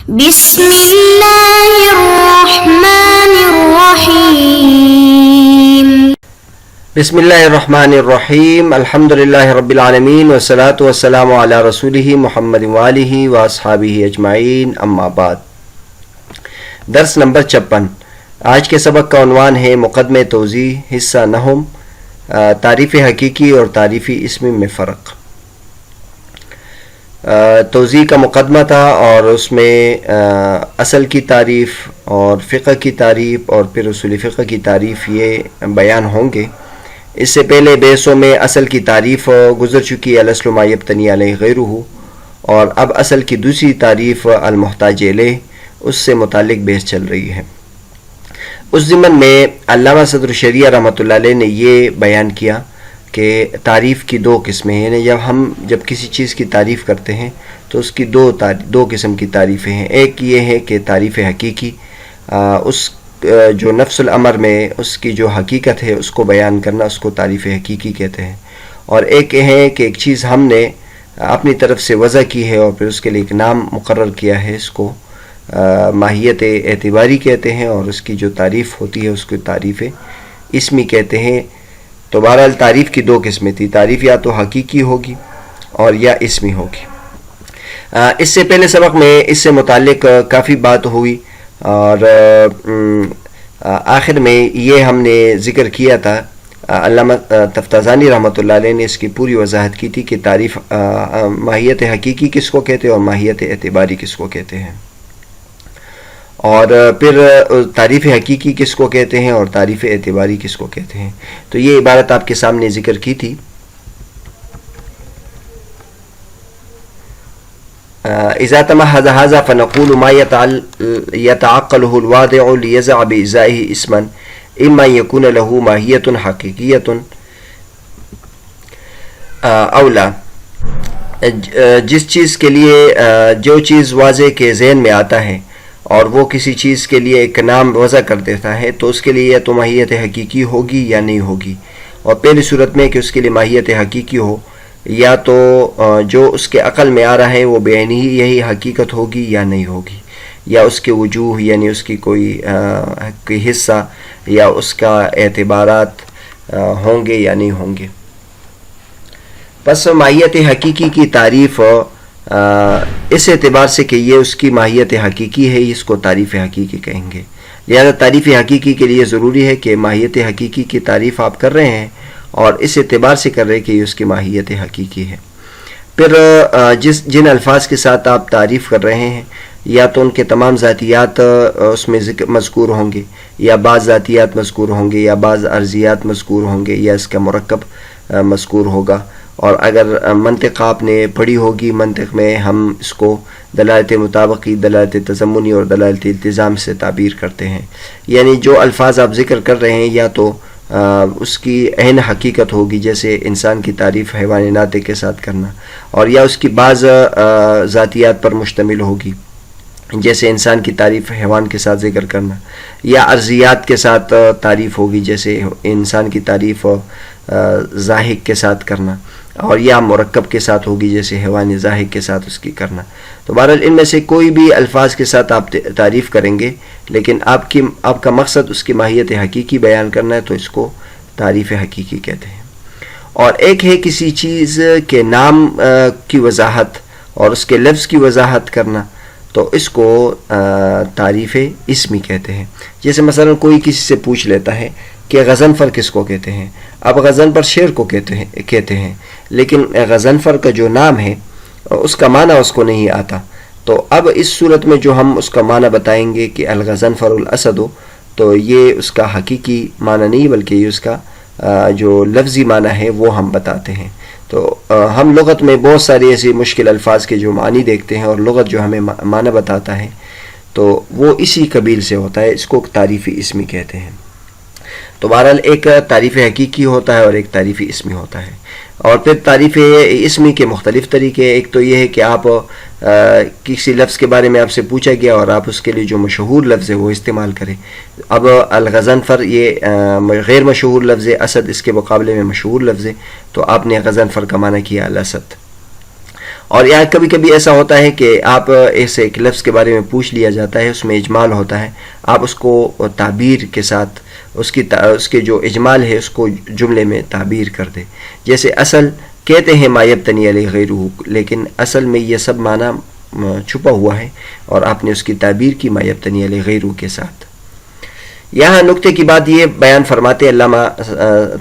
بسم اللہ الرحمن الرحیم بسم اللہ الرحمن الرحیم الحمدللہ رب العالمین والصلاة والسلام علی رسولہ محمد وآلہ واصحابہ اجمعین اما بعد۔ درس نمبر 56۔ آج کے سبق کا عنوان ہے مقدمہ توضیح حصہ نحو، تعریف حقیقی اور تعریف اسم میں فرق۔ توضیح کا مقدمہ تھا اور اس میں اصل کی تعریف اور فقہ کی تعریف اور پھر اصول فقہ کی تعریف یہ بیان ہوں گے۔ اس سے پہلے بحثوں میں اصل کی تعریف گزر چکی، الاصل ما یبتنی علیہ غیرہ، اور اب اصل کی دوسری تعریف المحتاج الیہ، اس سے متعلق بحث چل رہی ہے۔ اس ضمن میں علامہ صدر شریعہ رحمۃ اللہ علیہ نے یہ بیان کیا کہ تعریف کی دو قسمیں ہیں، یعنی جب کسی چیز کی تعریف کرتے ہیں تو اس کی دو قسم کی تعریفیں ہیں۔ ایک یہ ہے کہ تعریف حقیقی، اس جو نفس الامر میں اس کی جو حقیقت ہے اس کو بیان کرنا، اس کو تعریف حقیقی کہتے ہیں۔ اور ایک ہے کہ ایک چیز ہم نے اپنی طرف سے وضع کی ہے اور پھر اس کے لیے ایک نام مقرر کیا ہے، اس کو ماہیت اعتباری کہتے ہیں، اور اس کی جو تعریف ہوتی ہے اس کو تعریف اسمی کہتے ہیں۔ تو بہرحال تعریف کی دو قسمیں تھی، تعریف یا تو حقیقی ہوگی اور یا اسمی ہوگی۔ اس سے پہلے سبق میں اس سے متعلق کافی بات ہوئی، اور آخر میں یہ ہم نے ذکر کیا تھا، علامہ تفتازانی رحمۃ اللہ علیہ نے اس کی پوری وضاحت کی تھی کہ تعریف ماہیت حقیقی کس کو کہتے ہیں اور ماہیت اعتباری کس کو کہتے ہیں، اور پھر تعریف حقیقی کس کو کہتے ہیں اور تعریف اعتباری کس کو کہتے ہیں۔ تو یہ عبارت آپ کے سامنے ذکر کی تھی۔ اذا تمهد هذا فنقول ما يتعقله الواضع ليزع بإزائه اسما اما يكون له ماهية حقيقية او لا۔ جس چیز کے لیے جو چیز واضح کے ذہن میں آتا ہے اور وہ کسی چیز کے لیے ایک نام وضع کر دیتا ہے تو اس کے لیے یا تو ماہیت حقیقی ہوگی یا نہیں ہوگی، اور پہلی صورت میں کہ اس کے لیے ماہیت حقیقی ہو، یا تو جو اس کے عقل میں آ رہا ہے وہ بے عینی یہی حقیقت ہوگی یا نہیں ہوگی، یا اس کے وجوہ یعنی اس کی کوئی حصہ یا اس کا اعتبارات ہوں گے یا نہیں ہوں گے۔ پس ماہیت حقیقی کی تعریف اس اعتبار سے کہ یہ اس کی ماہیت حقیقی ہے، اس کو تعریف حقیقی کہیں گے۔ لہذا تعریف حقیقی کے لیے ضروری ہے کہ ماہیت حقیقی کی تعریف آپ کر رہے ہیں اور اس اعتبار سے کر رہے ہیں کہ یہ اس کی ماہیت حقیقی ہے۔ پھر جن الفاظ کے ساتھ آپ تعریف کر رہے ہیں یا تو ان کے تمام ذاتیات اس میں مذکور ہوں گے، یا بعض ذاتیات مذکور ہوں گے، یا بعض ارضیات مذکور ہوں گے، یا اس کا مرکب مذکور ہوگا۔ اور اگر منطق آپ نے پڑھی ہوگی، منطق میں ہم اس کو دلالت مطابقی، دلالت تضمنی اور دلالت التزام سے تعبیر کرتے ہیں، یعنی جو الفاظ آپ ذکر کر رہے ہیں یا تو اس کی عین حقیقت ہوگی، جیسے انسان کی تعریف حیوان ناطق کے ساتھ کرنا، اور یا اس کی بعض ذاتیات پر مشتمل ہوگی، جیسے انسان کی تعریف حیوان کے ساتھ ذکر کرنا، یا ارضیات کے ساتھ تعریف ہوگی، جیسے انسان کی تعریف ذاہق کے ساتھ کرنا، اور یا مرکب کے ساتھ ہوگی، جیسے حیوان ذاہق کے ساتھ اس کی کرنا۔ تو بہرحال ان میں سے کوئی بھی الفاظ کے ساتھ آپ تعریف کریں گے، لیکن آپ کا مقصد اس کی ماہیت حقیقی بیان کرنا ہے، تو اس کو تعریف حقیقی کہتے ہیں۔ اور ایک ہے کسی چیز کے نام کی وضاحت اور اس کے لفظ کی وضاحت کرنا، تو اس کو تعریف اسمی کہتے ہیں۔ جیسے مثلا کوئی کسی سے پوچھ لیتا ہے کہ غضنفر کس کو کہتے ہیں، اب غضنفر شعر کو کہتے ہیں، لیکن غضنفر کا جو نام ہے اس کا معنی اس کو نہیں آتا، تو اب اس صورت میں جو ہم اس کا معنی بتائیں گے کہ الغضنفر الاسد، تو یہ اس کا حقیقی معنی نہیں بلکہ یہ اس کا جو لفظی معنی ہے وہ ہم بتاتے ہیں۔ تو ہم لغت میں بہت ساری ایسی مشکل الفاظ کے جو معنی دیکھتے ہیں اور لغت جو ہمیں معنی بتاتا ہے تو وہ اسی قبیل سے ہوتا ہے، اس کو تعریف اسمی کہتے ہیں۔ تو بہرحال ایک تعریف حقیقی ہوتا ہے اور ایک تعریف اسمی ہوتا ہے۔ اور پھر تعریف اسمی کے مختلف طریقے، ایک تو یہ ہے کہ آپ کسی لفظ کے بارے میں آپ سے پوچھا گیا اور آپ اس کے لیے جو مشہور لفظ ہے وہ استعمال کریں۔ اب الغضنفر یہ غیر مشہور لفظ ہے، اسد اس کے مقابلے میں مشہور لفظ ہے، تو آپ نے غضنفر کا معنی کیا الاسد۔ اور یہاں کبھی کبھی ایسا ہوتا ہے کہ آپ ایسے ایک لفظ کے بارے میں پوچھ لیا جاتا ہے، اس میں اجمال ہوتا ہے، آپ اس کو تعبیر کے ساتھ اس کے جو اجمال ہے اس کو جملے میں تعبیر کر دیں. جیسے اصل کہتے ہیں ما یبتنی علیہ غیرہ، لیکن اصل میں یہ سب معنی چھپا ہوا ہے اور آپ نے اس کی تعبیر کی ما یبتنی علیہ غیرہ کے ساتھ. یہاں نقطے کی بات یہ بیان فرماتے علامہ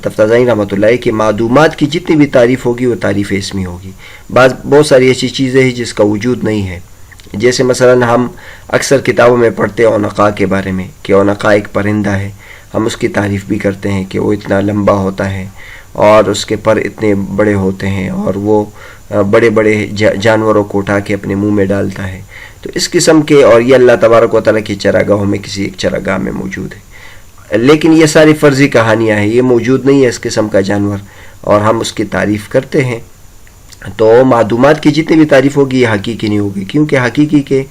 تفتازانی رحمۃ اللہ کہ معدومات کی جتنی بھی تعریف ہوگی وہ تعریف اسمی ہوگی. بہت ساری ایسی چیزیں ہیں جس کا وجود نہیں ہے، جیسے مثلا ہم اکثر کتابوں میں پڑھتے ہیں عنقاء کے بارے میں کہ عنقاء ایک پرندہ ہے، ہم اس کی تعریف بھی کرتے ہیں کہ وہ اتنا لمبا ہوتا ہے اور اس کے پر اتنے بڑے ہوتے ہیں اور وہ بڑے بڑے جانوروں کو اٹھا کے اپنے منہ میں ڈالتا ہے. تو اس قسم کے، اور یہ اللہ تبارک و تعالیٰ کی چراگاہوں میں کسی ایک چراگاہ میں موجود ہے، لیکن یہ ساری فرضی کہانیاں ہیں، یہ موجود نہیں ہے اس قسم کا جانور اور ہم اس کی تعریف کرتے ہیں. تو معدومات کی جتنی بھی تعریف ہوگی یہ حقیقی نہیں ہوگی، کیونکہ حقیقی کے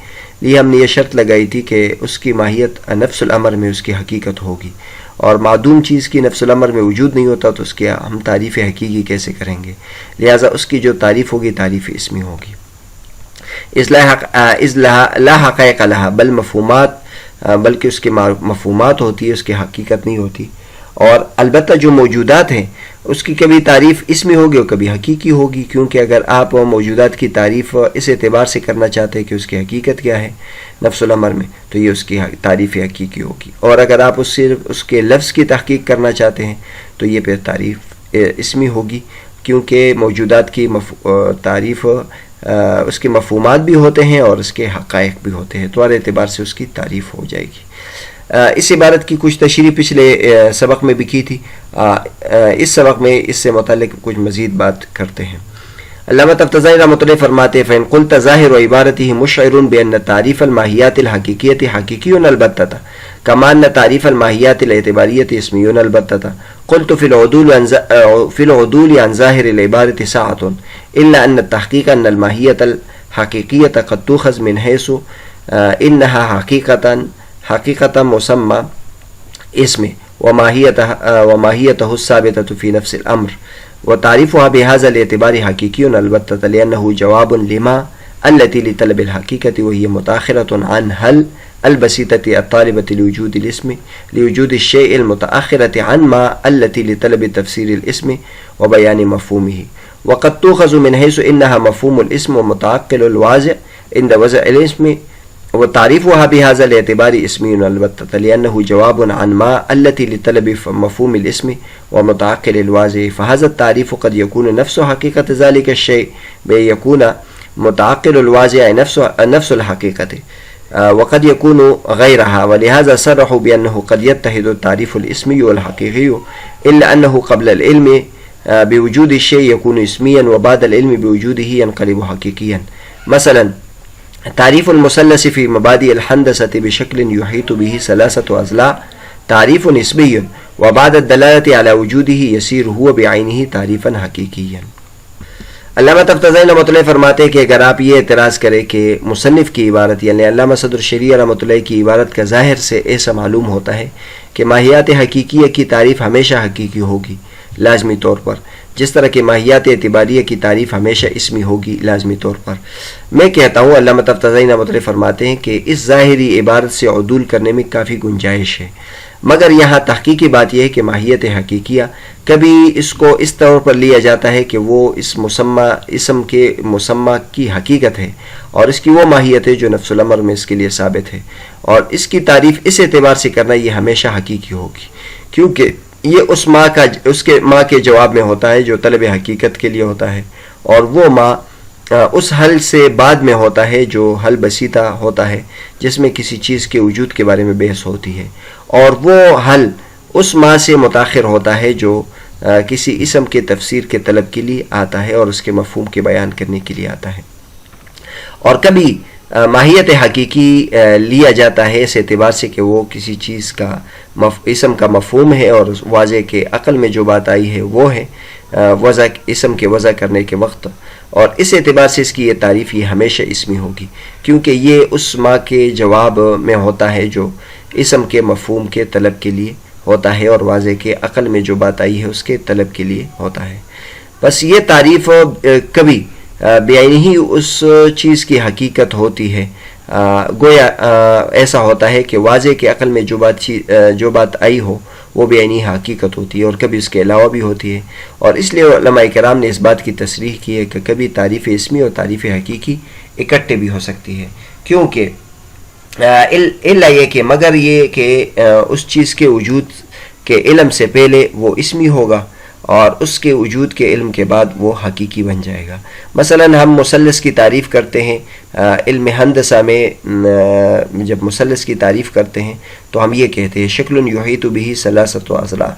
لیے ہم نے یہ شرط لگائی تھی کہ اس کی ماہیت نفس الامر میں اس کی حقیقت ہوگی، اور معدوم چیز کی نفس الامر میں وجود نہیں ہوتا تو اس کے ہم تعریف حقیقی کیسے کریں گے؟ لہٰذا اس کی جو تعریف ہوگی تعریف اسمی ہوگی. لا حقائق لها بل مفہومات، بلکہ اس کے مفہومات ہوتی ہے، اس کی حقیقت نہیں ہوتی. اور البتہ جو موجودات ہیں اس کی کبھی تعریف اسمی ہوگی اور کبھی حقیقی ہوگی، کیونکہ اگر آپ موجودات کی تعریف اس اعتبار سے کرنا چاہتے ہیں کہ اس کی حقیقت کیا ہے نفس الامر میں، تو یہ اس کی تعریف حقیقی ہوگی. اور اگر آپ صرف اس کے لفظ کی تحقیق کرنا چاہتے ہیں تو یہ پھر تعریف اسمی ہوگی، کیونکہ موجودات کی تعریف اس کے مفہومات بھی ہوتے ہیں اور اس کے حقائق بھی ہوتے ہیں، تو ہر اعتبار سے اس کی تعریف ہو جائے گی. اس عبارت کی کچھ تشریح پچھلے سبق میں بھی کی تھی، اس سبق میں اس سے متعلق کچھ مزید بات کرتے ہیں. علامہ تفتازانی رحمۃ اللہ فرماتے ہیں فَإِن قُلْتَ ظَاهِرُ عِبَارَتِهِ مُشْعِرٌ بِأَنَّ تَعْرِيفَ الْمَاهِيَّاتِ الْحَقِيقِيَّةِ حَقِيقِيٌّ الْبَتَّةَ كَمَا أَنَّ تَعْرِيفَ الْمَاهِيَّاتِ الْاعْتِبَارِيَّةِ اسْمِيٌّ الْبَتَّةَ قُلْتُ فِي الْعُدُولِ عَنْ ظَاهِرِ الْعِبَارَةِ سَاعَةٌ إِلَّا أَنَّ التَّحْقِيقَ أَنَّ الْمَاهِيَّةَ الْحَقِيقِيَّةَ قَدْ تُؤْخَذُ مِنْ حَيْثُ إِنَّهَا حقیقتا مسمى اسم وماهيته الثابتة في نفس الأمر، وتعريفها بهذا الاعتبار حقيقي البتة لأنه جواب لما التي لطلب الحقيقة وهي متأخرة عن هل البسيطة الطالبة لوجود الاسم لوجود الشيء المتأخرة عن ما التي لطلب تفسير الاسم وبيان مفهومه، وقد تؤخذ من حيث إنها مفهوم الاسم ومتعقل الواضع عند وضع الاسم، وتعريفها بهذا الاعتبار اسمي البتة لأنه جواب عن ما التي لطلب مفهوم الاسم ومتعقل الواضح، فهذا التعريف قد يكون نفس حقيقة ذلك الشيء بأن يكون متعقل الواضح نفس الحقيقة وقد يكون غيرها، ولهذا صرحوا بأنه قد يتحد التعريف الاسمي والحقيقي إلا أنه قبل العلم بوجود الشيء يكون اسميا وبعد العلم بوجوده ينقلب حقيقيا. مثلا تعریف المثلث فی مبادئ الہندسۃ بشکل یحیط به ثلاثة اضلاع تعریف نسبی وبعد الدلالۃ علی وجودہ یصیر هو بعینہ تعریفا حقیقیا. علامہ تفتازانی رحمۃ اللہ فرماتے ہیں کہ اگر آپ یہ اعتراض کریں کہ مصنف کی عبارت یعنی علامہ صدر الشریعہ رحمۃ اللہ کی عبارت کا ظاہر سے ایسا معلوم ہوتا ہے کہ ماہیات حقیقیہ کی تعریف ہمیشہ حقیقی ہوگی لازمی طور پر، جس طرح کہ ماہیات اعتباریہ کی تعریف ہمیشہ اسمی ہوگی لازمی طور پر. میں کہتا ہوں علامہ تفتازانی رحمۃ اللہ فرماتے ہیں کہ اس ظاہری عبارت سے عدول کرنے میں کافی گنجائش ہے، مگر یہاں تحقیقی بات یہ ہے کہ ماہیت حقیقیہ کبھی اس کو اس طور پر لیا جاتا ہے کہ وہ اس اسم کے مسمى کی حقیقت ہے اور اس کی وہ ماہیت ہے جو نفس الامر میں اس کے لیے ثابت ہے، اور اس کی تعریف اس اعتبار سے کرنا یہ ہمیشہ حقیقی ہوگی، کیونکہ یہ اس کے ماں کے جواب میں ہوتا ہے جو طلب حقیقت کے لیے ہوتا ہے، اور وہ ماں اس حل سے بعد میں ہوتا ہے جو حل بسیطہ ہوتا ہے جس میں کسی چیز کے وجود کے بارے میں بحث ہوتی ہے، اور وہ حل اس ماں سے متاخر ہوتا ہے جو کسی اسم کے تفسیر کے طلب کے لیے آتا ہے اور اس کے مفہوم کے بیان کرنے کے لیے آتا ہے. اور کبھی ماہیت حقیقی لیا جاتا ہے اس اعتبار سے کہ وہ کسی چیز کا اسم کا مفہوم ہے اور واضح کے عقل میں جو بات آئی ہے وہ ہے اسم کے وضع کرنے کے وقت، اور اس اعتبار سے اس کی یہ تعریف یہ ہمیشہ اسمی ہوگی، کیونکہ یہ اس ماں کے جواب میں ہوتا ہے جو اسم کے مفہوم کے طلب کے لیے ہوتا ہے اور واضح کے عقل میں جو بات آئی ہے اس کے طلب کے لیے ہوتا ہے. بس یہ تعریف کبھی بے عینی ہی اس چیز کی حقیقت ہوتی ہے. گویا ایسا ہوتا ہے کہ واضح کہ عقل میں جو بات آئی ہو وہ بے عینی حقیقت ہوتی ہے اور کبھی اس کے علاوہ بھی ہوتی ہے. اور اس لیے علماء کرام نے اس بات کی تصریح کی ہے کہ کبھی تعریف اسمی اور تعریف حقیقی اکٹھے بھی ہو سکتی ہے، کیونکہ الا یہ کہ مگر یہ کہ اس چیز کے وجود کے علم سے پہلے وہ اسمی ہوگا اور اس کے وجود کے علم کے بعد وہ حقیقی بن جائے گا. مثلا ہم مثلث کی تعریف کرتے ہیں، علم ہندسہ میں جب مثلث کی تعریف کرتے ہیں تو ہم یہ کہتے ہیں شکل یحیط بہ ثلاثۃ اضلاع،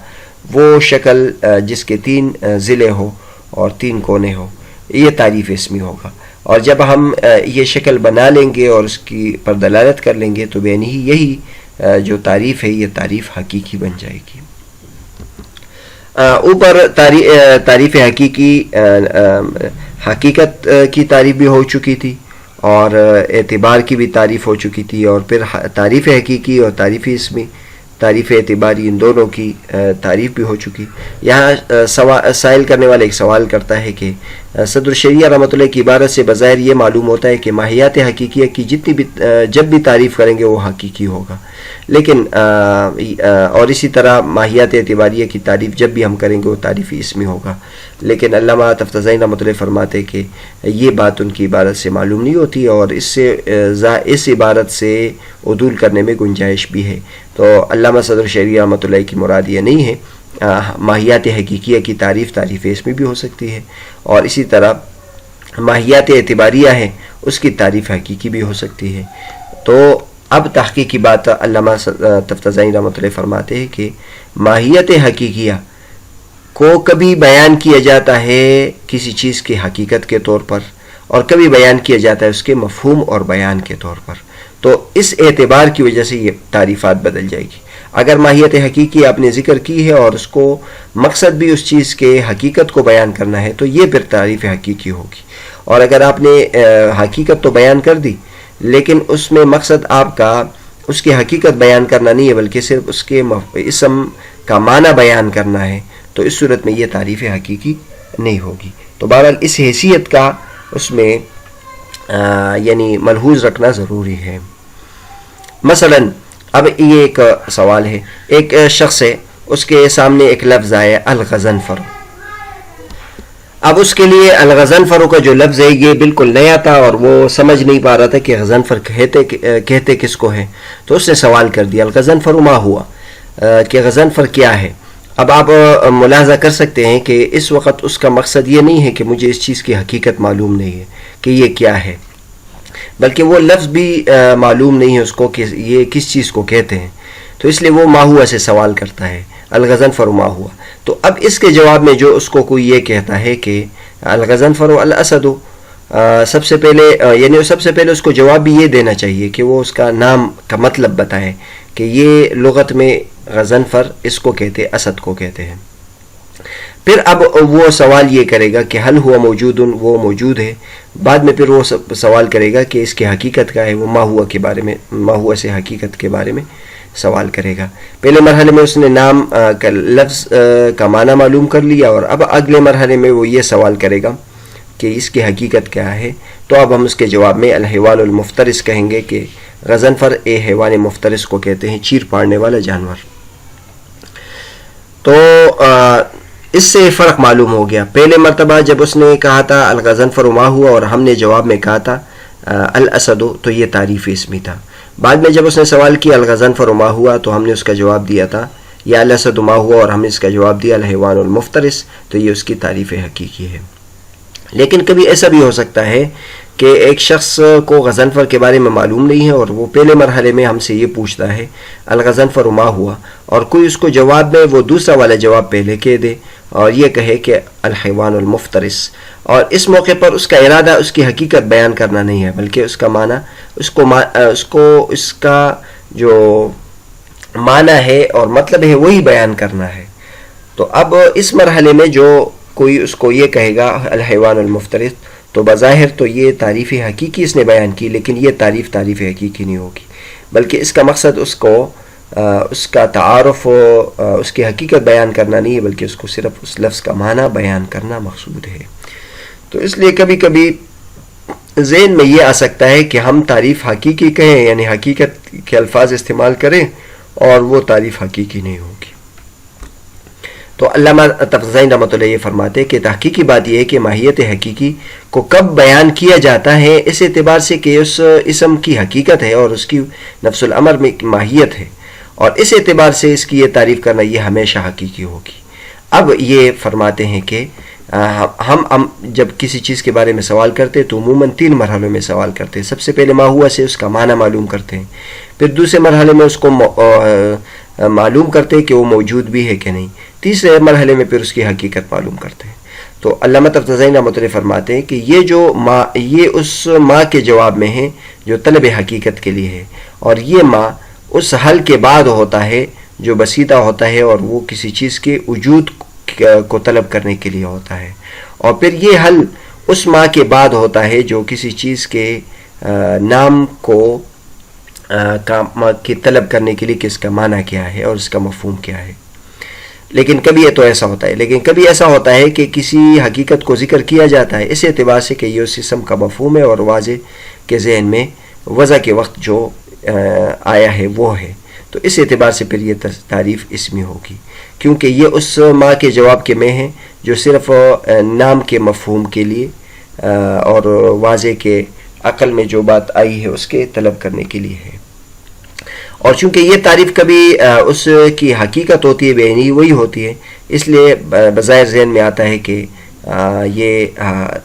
وہ شکل جس کے 3 ضلع ہو اور 3 کونے ہو، یہ تعریف اسمی ہوگا. اور جب ہم یہ شکل بنا لیں گے اور اس کی پر دلالت کر لیں گے تو یعنی یہی جو تعریف ہے یہ تعریف حقیقی بن جائے گی. اوپر تعریف حقیقی حقیقت کی تعریف بھی ہو چکی تھی اور اعتبار کی بھی تعریف ہو چکی تھی، اور پھر تعریف حقیقی اور تعریف اسمی، تعریف اعتباری، ان دونوں کی تعریف بھی ہو چکی. یہاں سائل کرنے والا ایک سوال کرتا ہے کہ صدر الشریعہ رحمۃ اللہ کی عبارت سے بظاہر یہ معلوم ہوتا ہے کہ ماہیات حقیقیہ کی جب بھی تعریف کریں گے وہ حقیقی ہوگا، لیکن اور اسی طرح ماہیات اعتباریہ کی تعریف جب بھی ہم کریں گے وہ تعریف اسمی ہوگا. لیکن علامہ تفتزانی رحمۃ اللہ فرماتے کہ یہ بات ان کی عبارت سے معلوم نہیں ہوتی اور اس عبارت سے عدول کرنے میں گنجائش بھی ہے. تو علامہ صدر الشریعہ رحمۃ اللہ کی مراد یہ نہیں ہے. ماہیات حقیقیہ کی تعریف اسمی بھی ہو سکتی ہے اور اسی طرح ماہیات اعتباریہ ہیں اس کی تعریف حقیقی بھی ہو سکتی ہے. تو اب تحقیقی بات علامہ تفتزانی رحمۃ اللہ فرماتے ہیں کہ ماہیت حقیقیہ کو کبھی بیان کیا جاتا ہے کسی چیز کی حقیقت کے طور پر اور کبھی بیان کیا جاتا ہے اس کے مفہوم اور بیان کے طور پر. تو اس اعتبار کی وجہ سے یہ تعریفات بدل جائے گی. اگر ماہیت حقیقی آپ نے ذکر کی ہے اور اس کو مقصد بھی اس چیز کے حقیقت کو بیان کرنا ہے تو یہ پھر تعریف حقیقی ہوگی. اور اگر آپ نے حقیقت تو بیان کر دی لیکن اس میں مقصد آپ کا اس کی حقیقت بیان کرنا نہیں ہے بلکہ صرف اس کے اسم کا معنی بیان کرنا ہے تو اس صورت میں یہ تعریف حقیقی نہیں ہوگی. تو بہرحال اس حیثیت کا اس میں یعنی ملحوظ رکھنا ضروری ہے. مثلا اب یہ ایک سوال ہے، ایک شخص ہے، اس کے سامنے ایک لفظ آیا الغضنفر. اب اس کے لیے الغضنفر کا جو لفظ ہے یہ بالکل نیا تھا اور وہ سمجھ نہیں پا رہا تھا کہ غضنفر کہتے کس کو ہے. تو اس نے سوال کر دیا الغضنفر ما ہوا، کہ غضنفر کیا ہے. اب آپ ملاحظہ کر سکتے ہیں کہ اس وقت اس کا مقصد یہ نہیں ہے کہ مجھے اس چیز کی حقیقت معلوم نہیں ہے کہ یہ کیا ہے، بلکہ وہ لفظ بھی معلوم نہیں ہے اس کو کہ یہ کس چیز کو کہتے ہیں. تو اس لیے وہ ما ہوا سے سوال کرتا ہے الغضنفر ما ہوا. تو اب اس کے جواب میں جو اس کو کوئی یہ کہتا ہے کہ الغضنفر الاسد، سب سے پہلے اس کو جواب بھی یہ دینا چاہیے کہ وہ اس کا نام کا مطلب بتائے کہ یہ لغت میں غضنفر اس کو کہتے اسد کو کہتے ہیں. پھر اب وہ سوال یہ کرے گا کہ حل ہوا موجود، وہ موجود ہے. بعد میں پھر وہ سوال کرے گا کہ اس کی حقیقت کا ہے، وہ ما ہوا کے بارے میں، ما ہوا سے حقیقت کے بارے میں سوال کرے گا. پہلے مرحلے میں اس نے نام کا لفظ کا معنی معلوم کر لیا اور اب اگلے مرحلے میں وہ یہ سوال کرے گا کہ اس کی حقیقت کیا ہے. تو اب ہم اس کے جواب میں الحیوان المفترس کہیں گے کہ غضنفر حیوان مفترس کو کہتے ہیں، چیر پاڑنے والا جانور. تو اس سے فرق معلوم ہو گیا. پہلے مرتبہ جب اس نے کہا تھا الغضنفر ما ہوا اور ہم نے جواب میں کہا تھا الاسد، تو یہ تعریف اسمی تھا. بعد میں جب اس نے سوال کیا الغضنفر ما ہوا تو ہم نے اس کا جواب دیا تھا یا الاسد ما ہوا اور ہم نے اس کا جواب دیا الحیوان المفترس، تو یہ اس کی تعریف حقیقی ہے. لیکن کبھی ایسا بھی ہو سکتا ہے کہ ایک شخص کو غضنفر کے بارے میں معلوم نہیں ہے اور وہ پہلے مرحلے میں ہم سے یہ پوچھتا ہے الغضنفر ما ہوا، اور کوئی اس کو جواب میں وہ دوسرا والا جواب پہلے کہہ دے اور یہ کہے کہ الحیوان المفترس، اور اس موقع پر اس کا ارادہ اس کی حقیقت بیان کرنا نہیں ہے بلکہ اس کا معنی اس کا جو معنی ہے اور مطلب ہے وہی بیان کرنا ہے. تو اب اس مرحلے میں جو کوئی اس کو یہ کہے گا الحیوان المفترس تو بظاہر تو یہ تعریف حقیقی اس نے بیان کی، لیکن یہ تعریف حقیقی نہیں ہوگی بلکہ اس کا مقصد اس کا تعارف اس کی حقیقت بیان کرنا نہیں ہے بلکہ اس کو صرف اس لفظ کا معنی بیان کرنا مقصود ہے. تو اس لیے کبھی کبھی ذہن میں یہ آ سکتا ہے کہ ہم تعریف حقیقی کہیں، یعنی حقیقت کے الفاظ استعمال کریں، اور وہ تعریف حقیقی نہیں ہوگی. تو علامہ تفتزانی رحمۃ اللہ یہ فرماتے ہیں کہ تحقیقی بات یہ ہے کہ ماہیت حقیقی کو کب بیان کیا جاتا ہے اس اعتبار سے کہ اس اسم کی حقیقت ہے اور اس کی نفس الامر میں ماہیت ہے، اور اس اعتبار سے اس کی یہ تعریف کرنا یہ ہمیشہ حقیقی ہوگی. اب یہ فرماتے ہیں کہ ہم جب کسی چیز کے بارے میں سوال کرتے تو عموماً 3 مرحلوں میں سوال کرتے ہیں. سب سے پہلے ما ہوا سے اس کا معنی معلوم کرتے ہیں، پھر دوسرے مرحلے میں اس کو معلوم کرتے ہیں کہ وہ موجود بھی ہے کہ نہیں، تیسرے مرحلے میں پھر اس کی حقیقت معلوم کرتے ہیں. تو علامہ تفتزانی رحمۃ اللہ فرماتے ہیں کہ یہ اس ما کے جواب میں ہے جو طلب حقیقت کے لیے ہے، اور یہ ما اس حل کے بعد ہوتا ہے جو بسیطہ ہوتا ہے اور وہ کسی چیز کے وجود کو طلب کرنے کے لیے ہوتا ہے، اور پھر یہ حل اس ما کے بعد ہوتا ہے جو کسی چیز کے نام کو کی طلب کرنے کے لیے کہ اس کا معنی کیا ہے اور اس کا مفہوم کیا ہے. لیکن کبھی یہ تو ایسا ہوتا ہے، لیکن کبھی ایسا ہوتا ہے کہ کسی حقیقت کو ذکر کیا جاتا ہے اس اعتبار سے کہ یہ اس اسم کا مفہوم ہے اور واضح کے ذہن میں وضع کے وقت جو آیا ہے وہ ہے، تو اس اعتبار سے پھر یہ تعریف اسمی ہوگی، کیونکہ یہ اس ما کے جواب کے میں ہے جو صرف نام کے مفہوم کے لیے اور واضح کے عقل میں جو بات آئی ہے اس کے طلب کرنے کے لیے ہے. اور چونکہ یہ تعریف کبھی اس کی حقیقت ہوتی ہے، بینی وہی ہوتی ہے، اس لیے بظاہر ذہن میں آتا ہے کہ یہ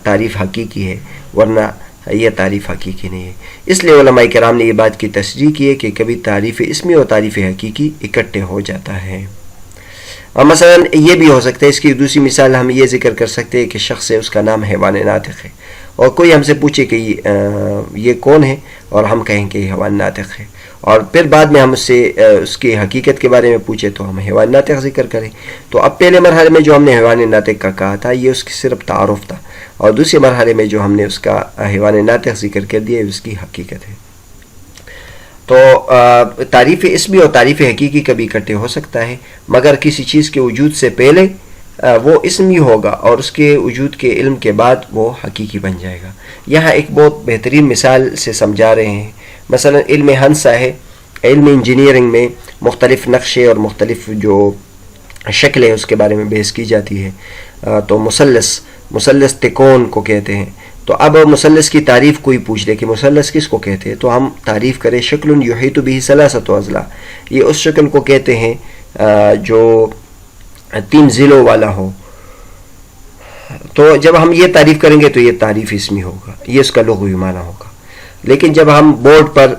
تعریف حقیقی ہے، ورنہ یہ تعریف حقیقی نہیں ہے. اس لیے علماء کرام نے یہ بات کی تصریح کی ہے کہ کبھی تعریف اسمی اور تعریف حقیقی اکٹھے ہو جاتا ہے. اور مثلا یہ بھی ہو سکتا ہے، اس کی دوسری مثال ہم یہ ذکر کر سکتے ہیں کہ شخص ہے، اس کا نام حیوان ناطق ہے، اور کوئی ہم سے پوچھے کہ یہ کون ہے، اور ہم کہیں کہ یہ حیوان ناطق ہے، اور پھر بعد میں ہم اس سے اس کی حقیقت کے بارے میں پوچھے تو ہم حیوان ناطق ذکر کریں. تو اب پہلے مرحلے میں جو ہم نے حیوان ناطق کا کہا تھا یہ اس کی صرف تعارف تھا، اور دوسرے مرحلے میں جو ہم نے اس کا حیوان ناطق ذکر کر دیا اس کی حقیقت ہے. تو تعریف اسمی اور تعریف حقیقی کبھی اکٹھے ہو سکتا ہے، مگر کسی چیز کے وجود سے پہلے وہ اسمی ہوگا اور اس کے وجود کے علم کے بعد وہ حقیقی بن جائے گا. یہاں ایک بہت بہترین مثال سے سمجھا رہے ہیں. مثلا علم ہندسہ ہے، علم انجینئرنگ میں مختلف نقشے اور مختلف جو شکلیں اس کے بارے میں بحث کی جاتی ہے. تو مثلث تکون کو کہتے ہیں. تو اب مثلث کی تعریف کوئی پوچھ لے کہ مثلث کس کو کہتے ہیں، تو ہم تعریف کریں شکل یحیط بہ ثلاثۃ اضلاع، یہ اس شکل کو کہتے ہیں جو 3 ضلعوں والا ہو. تو جب ہم یہ تعریف کریں گے تو یہ تعریف اسمی ہوگا، یہ اس کا لغوی معنی ہوگا. لیکن جب ہم بورڈ پر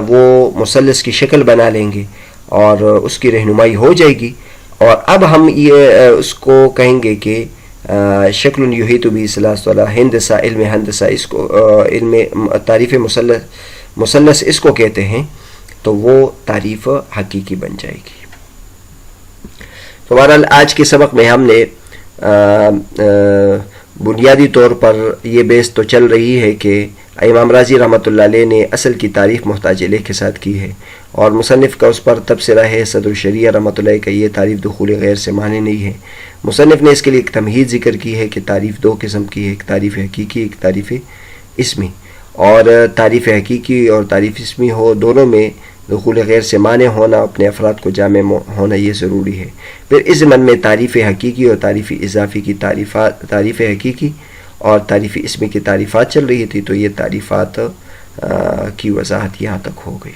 وہ مثلث کی شکل بنا لیں گے اور اس کی رہنمائی ہو جائے گی، اور اب ہم یہ اس کو کہیں گے کہ شکل یحیط بہ ثلاثۃ اضلاع ہندسہ، علم ہندسہ اس کو علم تعریف مثلث اس کو کہتے ہیں، تو وہ تعریف حقیقی بن جائے گی. تو بہرحال آج کے سبق میں ہم نے بنیادی طور پر یہ بحث تو چل رہی ہے کہ امام راضی رحمۃ اللہ علیہ نے اصل کی تعریف محتاج الیہ کے ساتھ کی ہے، اور مصنف کا اس پر تبصرہ ہے صدر الشریعہ رحمۃ اللہ کا یہ تعریف دخول غیر سے معنی نہیں ہے. مصنف نے اس کے لیے ایک تمہید ذکر کی ہے کہ تعریف 2 قسم کی ہے، ایک تعریف حقیقی، ایک تعریف اسمی. اور تعریف حقیقی اور تعریف اسمی ہو دونوں میں دخول غیر سے معنی ہونا، اپنے افراد کو جامع ہونا یہ ضروری ہے. پھر اس ضمن میں تعریف حقیقی اور تعریف اضافی کی تعریف حقیقی اور تعریف اسمی کی تعریفات چل رہی تھی، تو یہ تعریفات کی وضاحت یہاں تک ہو گئی.